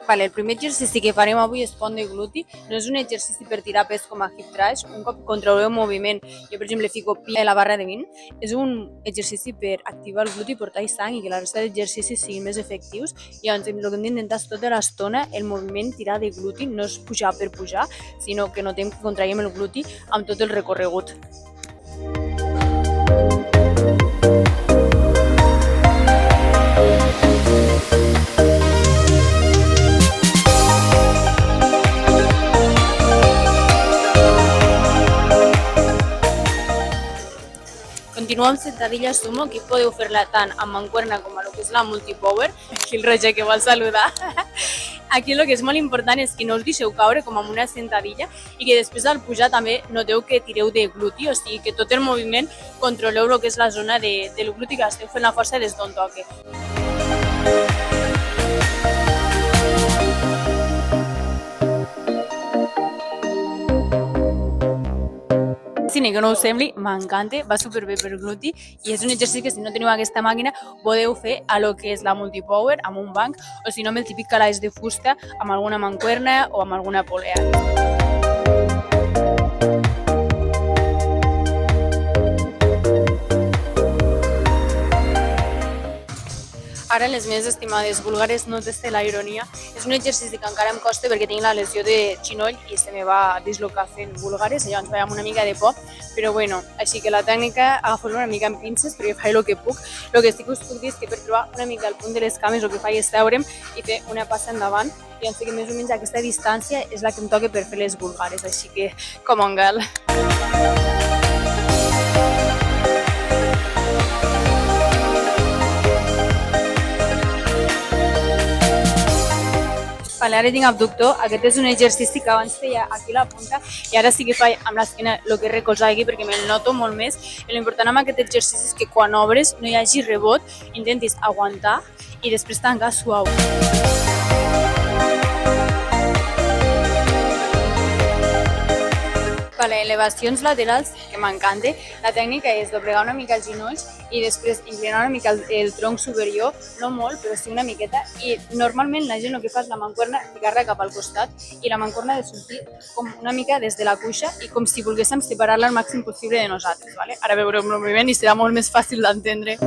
Vale, el primer exercici que farem avui és pont de gluti. No és un exercici per tirar pes com a hip thrust. Un cop controleu el moviment, jo per exemple fico pi a la barra de 20, és un exercici per activar el gluti, portar sang i que la resta d'exercicis siguin més efectius. I llavors el que hem d'intentar és tota l'estona el moviment tirar de gluti, no és pujar per pujar, sinó que notem que contraiem el gluti amb tot el recorregut. Continuo amb sentadilla sumo, aquí podeu fer-la tant amb mancuerna com a el que és la multipower. Aquí el Roger que vol saludar. Aquí el que és molt important és que no us deixeu caure com amb una sentadilla i que després al pujar també noteu que tireu de gluti, o sigui que tot el moviment controleu el que és la zona del gluti, que esteu fent la força des d'on toque. Ni que no us sembli, m'encanta, va superbé per gluti i és un exercici que si no teniu aquesta màquina podeu fer a lo que és la multipower amb un banc o si no amb el típic calaix de fusta amb alguna mancuerna o amb alguna polea. Ara, les meves estimades búlgares, no des de la ironia, és un exercici que encara em costa perquè tinc la lesió de xinoll i se me va dislocar fent búlgares, llavors vaig amb una mica de por, però bueno, així que la tècnica agafo-la una mica amb pinces perquè faig el que puc. El que sí que us puc dir és que per trobar una mica el punt de les cames el que faig és seure'm i fer una passa endavant i llavors que més o menys aquesta distància és la que em toca per fer les búlgares, així que com on girl. Vale, ara tinc abductor, aquest és un exercici que abans feia aquí a la punta i ara sí que faig amb l'esquena el que és recolzar aquí perquè me'l noto molt més. L'important amb aquest exercici és que quan obres no hi hagi rebot, intentis aguantar i després tancar suau. Vale, elevacions laterals, que m'encanta. La tècnica és doblegar una mica els genolls i després inclinar una mica el tronc superior, no molt, però sí una miqueta. I normalment la gent el que fa és la mancuerna ficar-la cap al costat i la mancuerna ha de sortir com una mica des de la cuixa i com si volguéssim separar-la el màxim possible de nosaltres. Vale? Ara veureu el moviment i serà molt més fàcil d'entendre.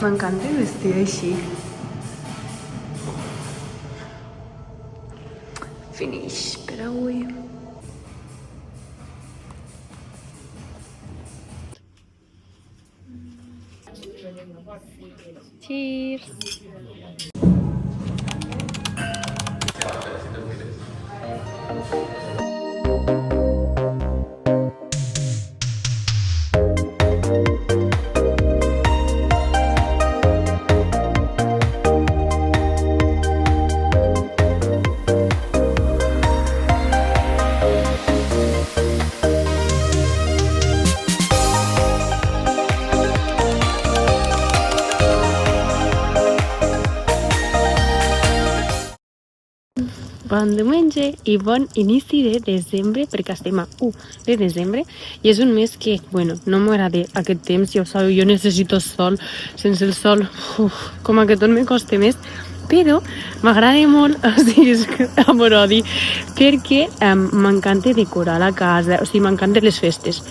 M'encanta vestir així. Finish per avui. Cheers! Bon diumenge i bon inici de desembre, perquè estem a 1 de desembre i és un mes que, bueno, no m'agrada aquest temps, ja ho sabeu, jo necessito sol, sense el sol, com a que tot me costa més, però m'agrada molt, o sigui, és amor-odi, perquè m'encanta decorar la casa, o sigui, m'encanten les festes.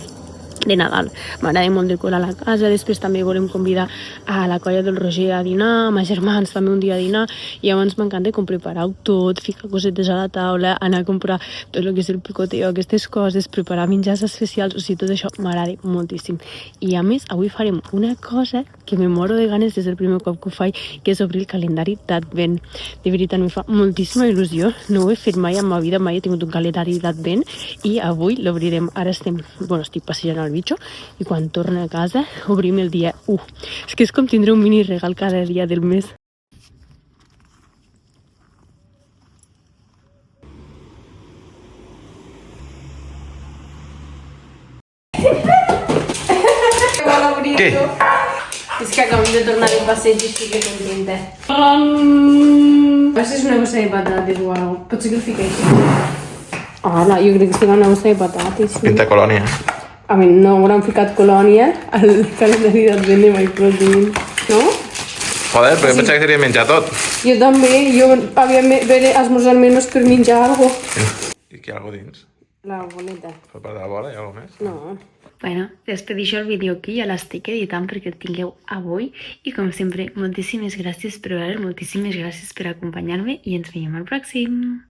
de Nadal. M'agrada molt decorar la casa, després també volem convidar a la colla del Roger a dinar, a ma germans també un dia a dinar, i llavors m'encanta com preparar-ho tot, ficar cosetes a la taula, anar a comprar tot el que és el picoteo, aquestes coses, preparar menjars especials, o sigui, tot això m'agrada moltíssim. I a més, avui farem una cosa que me moro de ganes des del primer cop que ho faig, que és obrir el calendari d'Advent. De veritat, em fa moltíssima il·lusió, no ho he fet mai en ma vida, mai he tingut un calendari d'Advent, i avui l'obrirem. Ara estic passejant el bitxo, i quan torna a casa obrim el dia 1. És que és com tindre un mini regal cada dia del mes. Què? És que acabem de tornar de passeig i estic contenta. A veure si és una bossa de patates o alguna cosa. Potser que ho fiquei. Hola, jo crec que serà una bossa de patates. Sí. Pinta colònia. A mi no hauran ficat colònia al calendari d'Advent de My Protein, no? Joder, però jo pensava que seria menjar tot. Jo també, jo havia d'haver esmorzat menys per menjar alguna cosa. I què hi ha alguna dins? La boleta. Per part de la bola hi ha alguna més? No. Bueno, despedeixo el vídeo aquí, ja l'estic editant perquè el tingueu avui, i com sempre, moltíssimes gràcies per veure, moltíssimes gràcies per acompanyar-me, i ens veiem al pròxim.